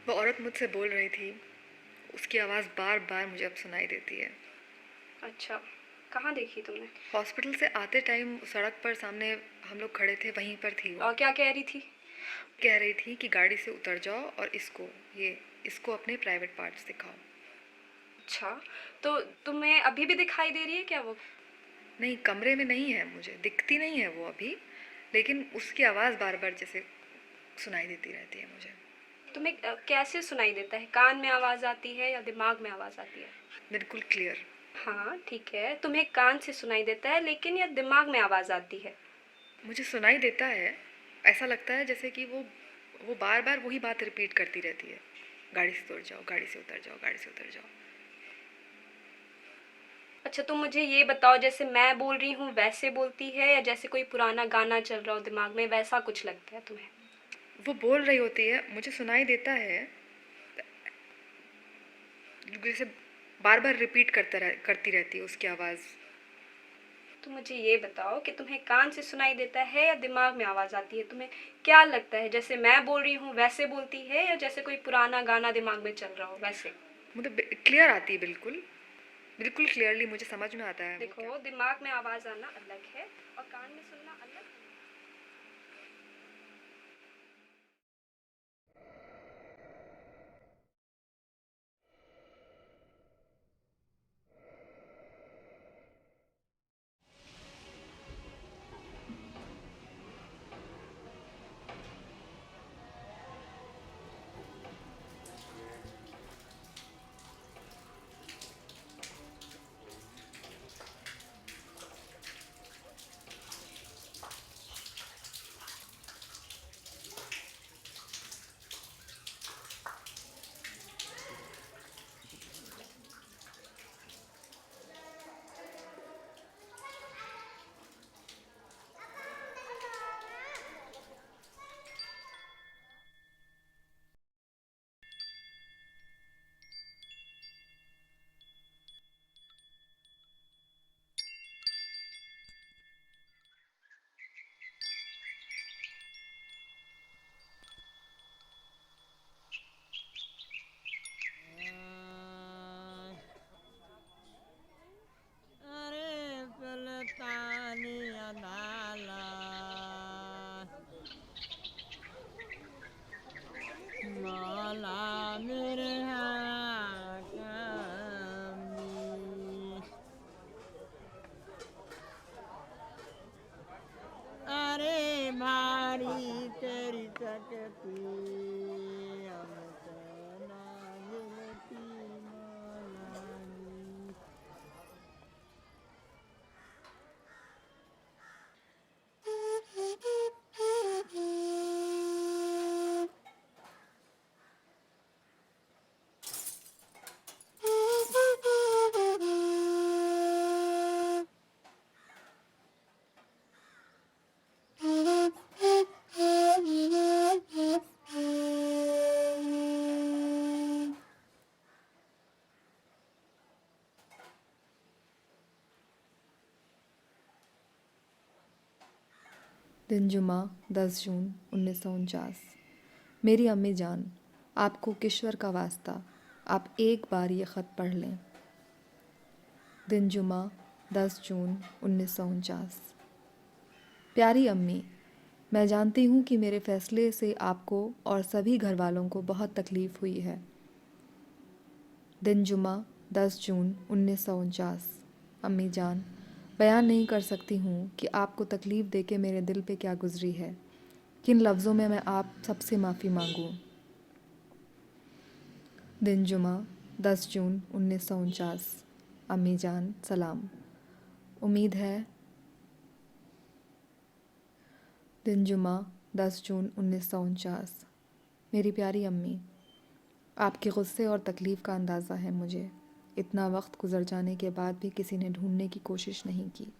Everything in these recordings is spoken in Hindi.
वो औरत मुझसे बोल रही थी। उसकी आवाज़ बार बार मुझे अब सुनाई देती है। अच्छा, कहाँ देखी तुमने? हॉस्पिटल से आते टाइम सड़क पर सामने हम लोग खड़े थे, वहीं पर थी वो। और क्या कह रही थी? कह रही थी कि गाड़ी से उतर जाओ और इसको अपने प्राइवेट पार्ट्स दिखाओ। अच्छा, तो तुम्हें अभी भी दिखाई दे रही है क्या वो? नहीं, कमरे में नहीं है, मुझे दिखती नहीं है वो अभी, लेकिन उसकी आवाज़ बार बार जैसे सुनाई देती रहती है मुझे। तुम्हें कैसे सुनाई देता है? कान में आवाज़ आती है या दिमाग में आवाज़ आती है? बिल्कुल क्लियर। हाँ, ठीक है, तुम्हें कान से सुनाई देता है लेकिन या दिमाग में आवाज़ आती है? मुझे सुनाई देता है। ऐसा लगता है जैसे कि वो बार बार वही बात रिपीट करती रहती है। गाड़ी से उतर जाओ, गाड़ी से उतर जाओ, गाड़ी से उतर जाओ। अच्छा, तुम मुझे ये बताओ, जैसे मैं बोल रही हूँ वैसे बोलती है या जैसे कोई पुराना गाना चल रहा हो दिमाग में वैसा कुछ लगता है तुम्हें? वो बोल रही होती है, मुझे सुनाई देता है, जैसे बार बार रिपीट करती रहती है उसकी आवाज़। तो मुझे ये बताओ कि तुम्हें कान से सुनाई देता है या दिमाग में आवाज़ आती है? तुम्हें क्या लगता है, जैसे मैं बोल रही हूँ वैसे बोलती है या जैसे कोई पुराना गाना दिमाग में चल रहा हो वैसे? मुझे क्लियर आती है, बिल्कुल बिल्कुल क्लियरली मुझे समझ में आता है वो क्या। देखो, दिमाग में आवाज़ आना अलग है और कान में सुनना अलग है। अरे सुल्तानी अदालत मौला मेरे हाकमी। अरे भारी तेरी सकती हमसे ना गिरती मौलानी। दिन जुमा 10 जून 1949। मेरी अम्मी जान, आपको किश्वर का वास्ता, आप एक बार ये ख़त पढ़ लें। दिन जुमा 10 जून 1949। प्यारी अम्मी, मैं जानती हूँ कि मेरे फ़ैसले से आपको और सभी घर वालों को बहुत तकलीफ़ हुई है। दिन जुमा 10 जून 1949। अम्मी जान, बयान नहीं कर सकती हूँ कि आपको तकलीफ़ देके मेरे दिल पे क्या गुज़री है। किन लफ्ज़ों में मैं आप सबसे माफ़ी मांगूँ। दिन जुमा 10 जून 1949। अम्मी जान सलाम। उम्मीद है। दिन जुमा 10 जून 1949। मेरी प्यारी अम्मी, आपके गुस्से और तकलीफ़ का अंदाज़ा है मुझे। इतना वक्त गुज़र जाने के बाद भी किसी ने ढूंढने की कोशिश नहीं की।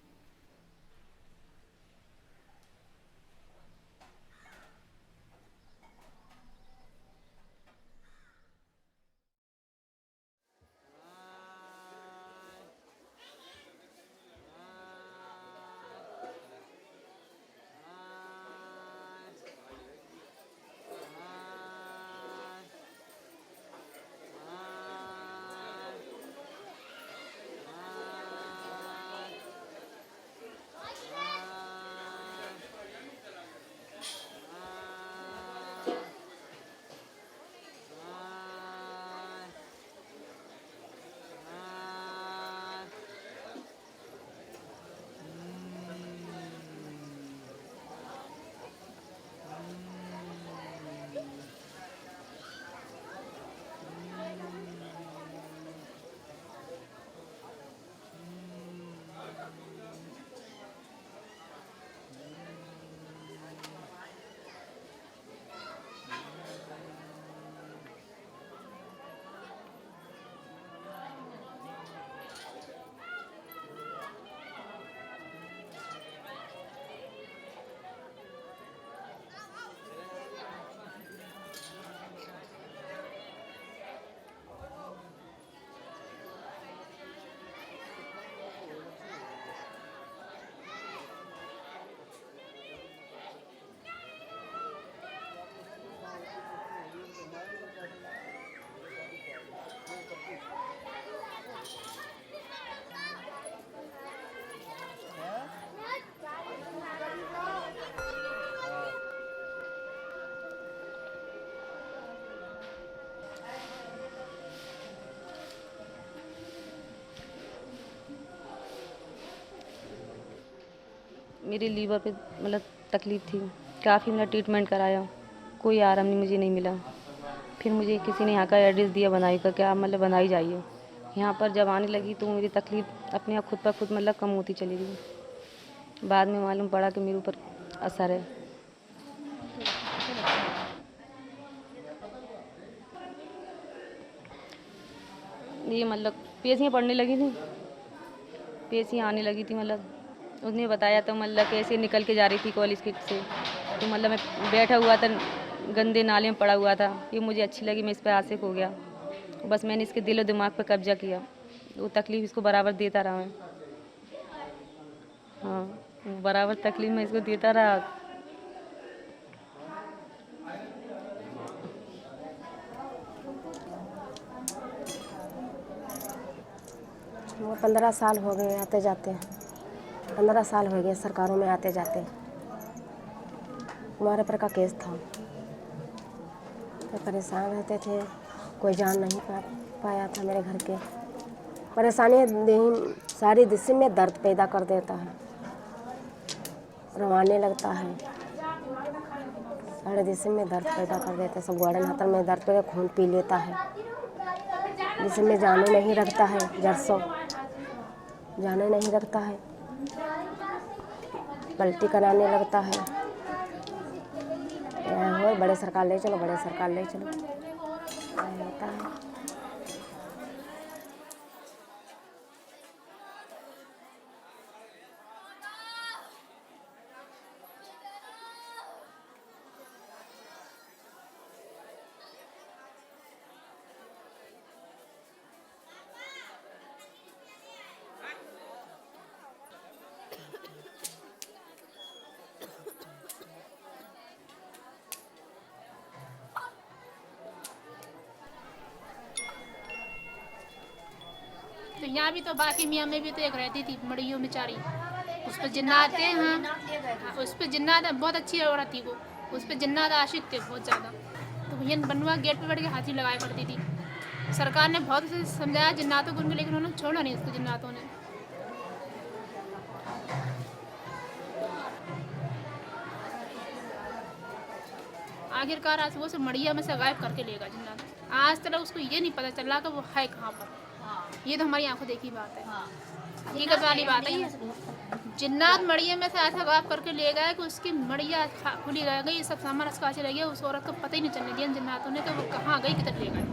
मेरे लीवर पे मतलब तकलीफ़ थी, काफ़ी मतलब ट्रीटमेंट कराया, कोई आराम नहीं मुझे नहीं मिला। फिर मुझे किसी ने यहाँ का एड्रेस दिया बनाई का, क्या मतलब बनाई जाइए। यहाँ पर जब आने लगी तो मेरी तकलीफ़ अपने आप खुद ब खुद मतलब कम होती चली गई। बाद में मालूम पड़ा कि मेरे ऊपर असर है। ये मतलब पेशियाँ पड़ने लगी थी, पेशियाँ आने लगी थी, मतलब उसने बताया तो मतलब कैसे निकल के जा रही थी कॉलेज के से, तो मतलब मैं बैठा हुआ था गंदे नाले में पड़ा हुआ था। ये मुझे अच्छी लगी, मैं इस पर आशिक हो गया। बस मैंने इसके दिल और दिमाग पर कब्जा किया, वो तकलीफ़ इसको बराबर देता रहा मैं। हाँ, वो बराबर तकलीफ़ मैं इसको देता रहा। वो 15 साल हो गए आते जाते, 15 साल हो गए सरकारों में आते जाते। हमारे पर का केस था, तो परेशान रहते थे, कोई जान नहीं पाया था मेरे घर के। परेशानी सारी जिस्म में दर्द पैदा कर देता है, रवाने लगता है, सारे जिस्म में दर्द पैदा कर देता है। सब गोड़न हाथ में दर्द पे खून पी लेता है, जिसम में जाने नहीं रखता है, जरसों जाने नहीं रखता है, पलटी कराने लगता है। हो बड़े सरकार ले चलो, बड़े सरकार ले चलो, होता है। तो यहाँ भी तो बाकी मियाँ में भी तो एक रहती थी मड़ियों बेचारी, उस पर जिन्नात थे। हाँ, उस पर जिन्नात बहुत अच्छी औरत थी वो, उस पर जिन्नात आशिक थे बहुत ज़्यादा। तो भैया बनवा गेट पे बैठ के हाथी लगाया करती थी। सरकार ने बहुत उसे समझाया जिन्नातों को उनको, लेकिन उन्होंने छोड़ा नहीं उसको जिन्नातों ने। आखिरकार आज वो सब मड़िया में से गायब करके लेगा जिन्नात। आज तक उसको ये नहीं पता चला कि वो है कहाँ पर। ये तो हमारी आंखों देखी बात है, हकीकत वाली बात है ये। जिन्नात मड़िया में से ऐसा गायब करके ले गया कि उसकी मड़िया खुली रह गई, सब सामान उसका रह गया। उस औरत को पता ही नहीं चलने दिया जिन्नातों ने कि वो कहाँ गई, किधर ले गए।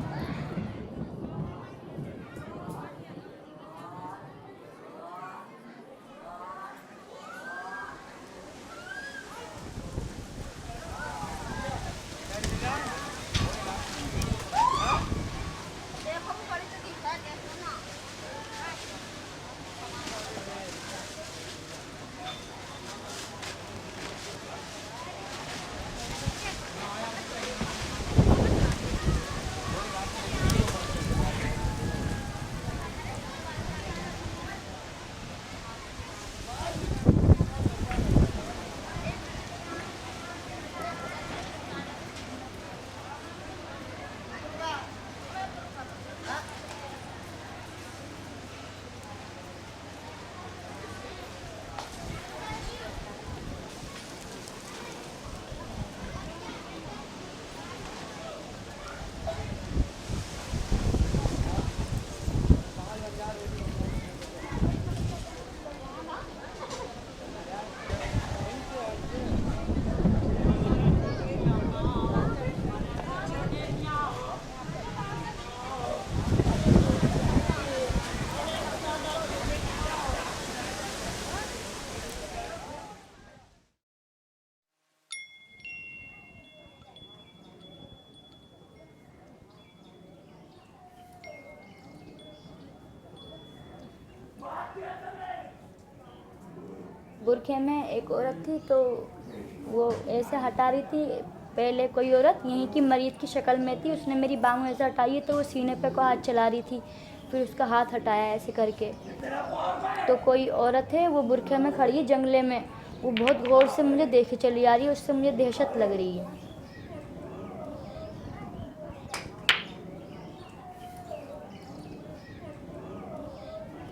बुरखे में एक औरत थी, तो वो ऐसे हटा रही थी। पहले कोई औरत यहीं की मरीज की शक्ल में थी, उसने मेरी बांह ऐसे हटाई तो वो सीने पे को हाथ चला रही थी, फिर उसका हाथ हटाया ऐसे करके। तो कोई औरत है वो बुरखे में खड़ी है जंगले में, वो बहुत गौर से मुझे देखे चली आ रही है, उससे मुझे दहशत लग रही है।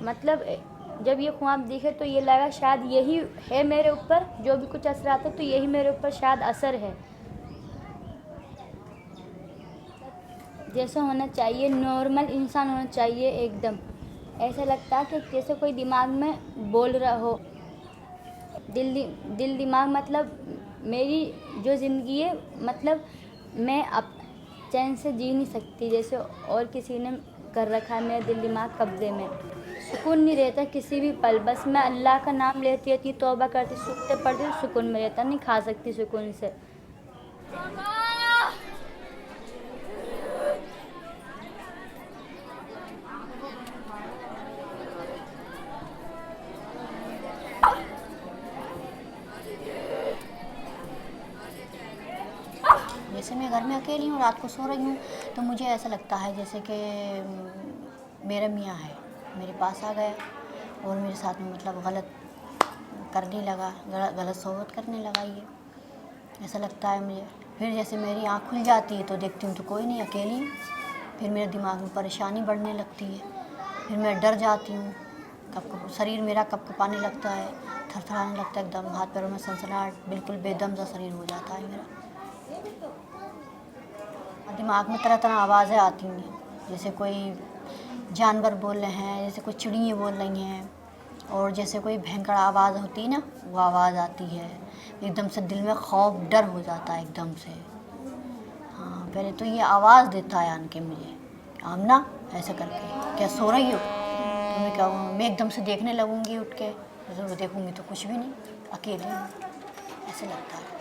मतलब जब ये ख्वाब दिखे तो ये लगा शायद यही है मेरे ऊपर, जो भी कुछ असर आता है तो यही मेरे ऊपर शायद असर है। जैसा होना चाहिए, नॉर्मल इंसान होना चाहिए एकदम। ऐसा लगता है कि जैसे कोई दिमाग में बोल रहा हो। दिल दिमाग मतलब मेरी जो ज़िंदगी है, मतलब मैं अब चैन से जी नहीं सकती, जैसे और किसी ने कर रखा है मेरे दिल दिमाग कब्ज़े में। सुकून नहीं रहता किसी भी पल। बस मैं अल्लाह का नाम लेती रहती, तौबा करती, सूखते पड़ती, सुकून में रहता, नहीं खा सकती सुकून से। जैसे मैं घर में अकेली हूँ, रात को सो रही हूँ, तो मुझे ऐसा लगता है जैसे कि मेरा मियाँ है, मेरे पास आ गया और मेरे साथ में मतलब गलत करने लगा, गलत सोहबत करने लगा। ये ऐसा लगता है मुझे। फिर जैसे मेरी आँख खुल जाती है तो देखती हूँ तो कोई नहीं, अकेली हूँ। फिर मेरे दिमाग में परेशानी बढ़ने लगती है, फिर मैं डर जाती हूँ। शरीर मेरा कँपकँपाने लगता है, थरथराने लगता है एकदम, हाथ पैरों में सनसनाहट, बिल्कुल बेदम सा शरीर हो जाता है मेरा। दिमाग में तरह तरह आवाज़ें आती हैं, जैसे कोई जानवर बोल रहे हैं, जैसे कोई चिड़ियाँ बोल रही हैं, और जैसे कोई भयंकर आवाज़ होती है ना, वो आवाज़ आती है। एकदम से दिल में खौफ, डर हो जाता है एकदम से। हाँ, पहले तो ये आवाज़ देता है आन के मुझे, आमना ऐसे करके, क्या सो रही हो? तो मैं क्या, मैं एकदम से देखने लगूँगी उठ के, जैसे देखूँगी तो कुछ भी नहीं, अकेले हूँ, ऐसे लगता है।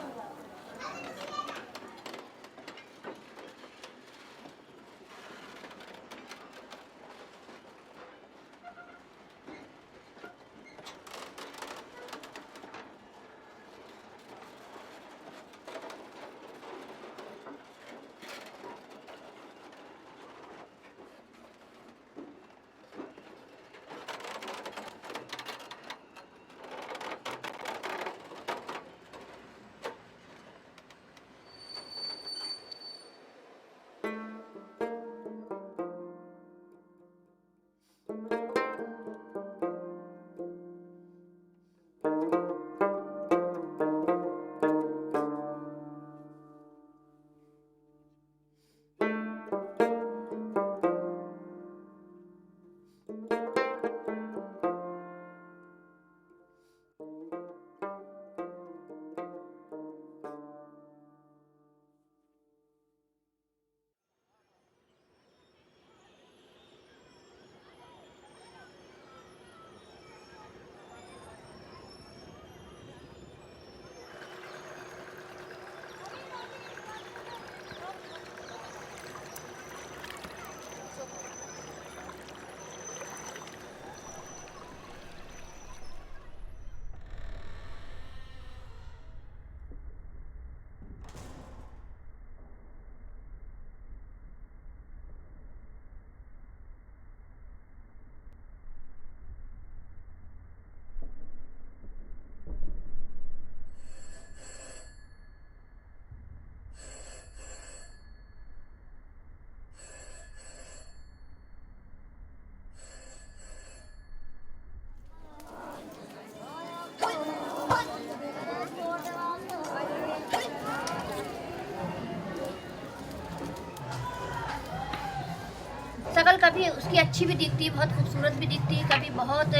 शक्ल कभी उसकी अच्छी भी दिखती है, बहुत खूबसूरत भी दिखती है, कभी बहुत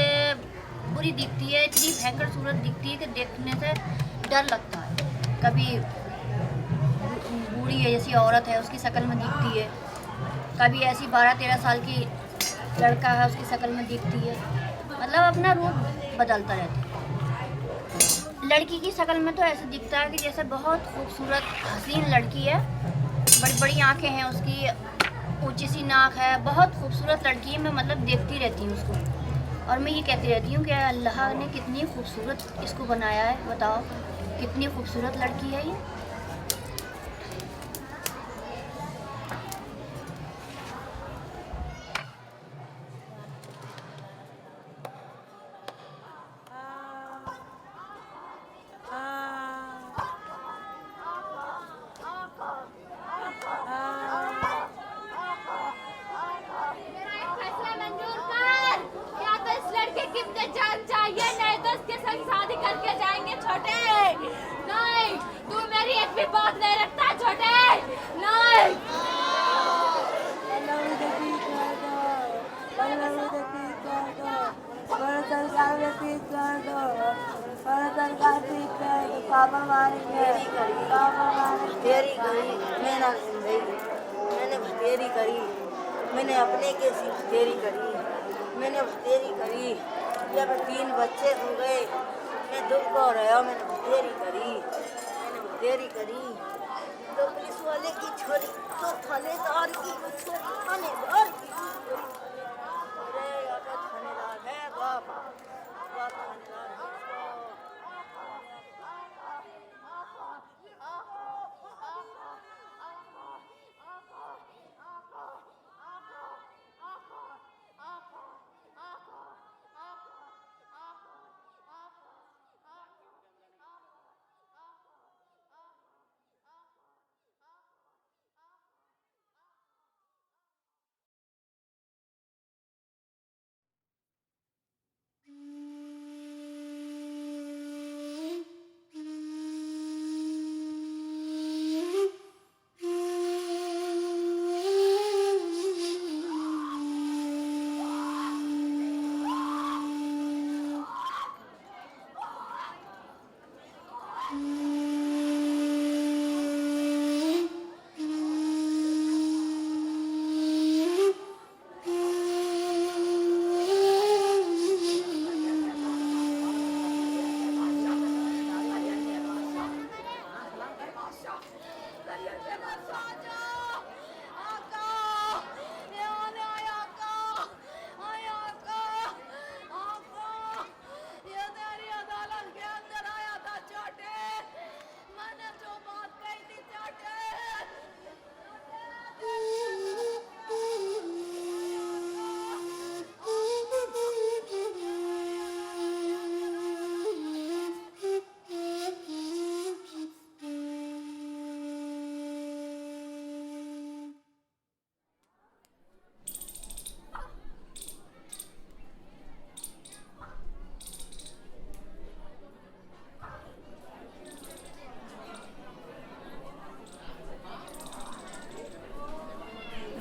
बुरी दिखती है, इतनी भयंकर सूरत दिखती है कि देखने से डर लगता है। कभी बूढ़ी है जैसी औरत है उसकी शक्ल में दिखती है, कभी ऐसी 12-13 साल की लड़का है उसकी शक्ल में दिखती है, मतलब अपना रूप बदलता रहता है। लड़की की शक्ल में तो ऐसे दिखता है कि जैसे बहुत खूबसूरत हसीन लड़की है, बड़ी बड़ी आँखें हैं उसकी, ऊंची सी नाक है, बहुत खूबसूरत लड़की है। मैं मतलब देखती रहती हूँ उसको और मैं ये कहती रहती हूँ कि अल्लाह ने कितनी खूबसूरत इसको बनाया है, बताओ कितनी खूबसूरत लड़की है ये। बात नहीं रखता छोटे नहीं। पापा मारेंगे तेरी करी मेरा जिंदगी मैंने तेरी करी मैंने अपने के सिर्फ तेरी करी मैंने तेरी करी जब 3 बच्चे हो गए मैं दुख हो रहा मैंने तेरी करी तो पुलिस वाले की छोरी तो थानेदार की छोरी थानेदार की छोरी अरे या तो थानेदार है बाप थानेदार है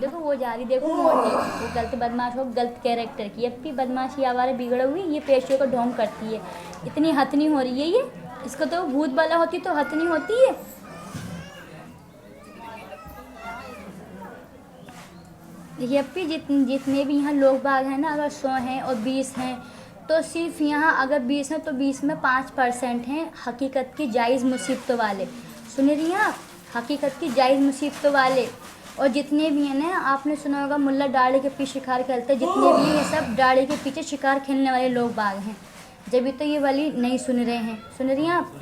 देखो वो जा रही, देखो मोटी, वो गलत बदमाश हो, गलत कैरेक्टर की, अब भी बदमाशी आवारा बिगड़ हुई, ये पेशियों को ढोंग करती है, इतनी हथनी हो रही है ये, इसको तो भूत बाला होती तो हथनी होती है। देखिए अब भी जितने भी यहाँ लोग बाग हैं ना, अगर 100 हैं और 20 हैं तो सिर्फ यहाँ अगर 20 हैं तो 20 में 5% हैं हकीकत की जायज़ मुसीबतों वाले। सुन रही हैं आप, हकीकत की जायज़ मुसीबतों वाले। और जितने भी हैं ना, आपने सुना होगा मुल्ला डाड़े के पीछे शिकार खेलते हैं, जितने भी ये सब डाड़े के पीछे शिकार खेलने वाले लोग बाग हैं। जब भी तो ये वाली नहीं सुन रहे हैं, सुन रही हैं आप,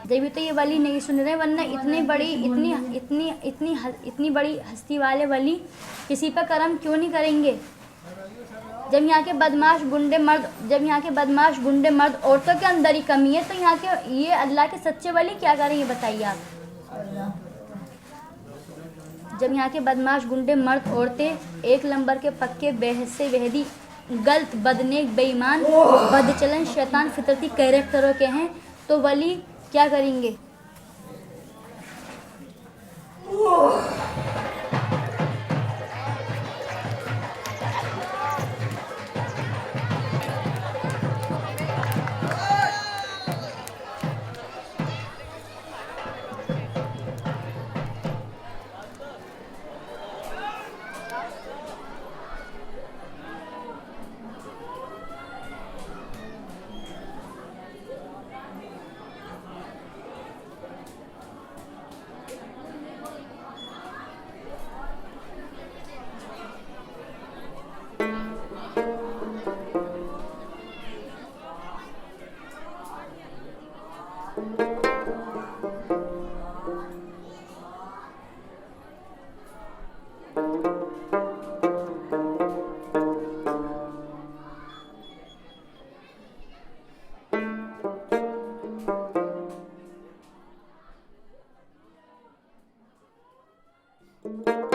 जब भी तो ये वाली नहीं सुन रहे, वरना इतनी बड़ी इतनी बड़ी हस्ती वाले वली किसी पर करम क्यों नहीं करेंगे। जब यहाँ के बदमाश गुंडे मर्द औरतों के अंदर ही कमी है, तो यहाँ के ये अल्लाह के सच्चे वली क्या करेंगे बताइए आप। जब यहाँ के बदमाश गुंडे मर्द औरतें 1 नंबर के पक्के बेहसे वेहदी गलत बदनेक बेईमान बदचलन शैतान फितरती कैरेक्टरों के हैं, तो वली क्या करेंगे। Thank you.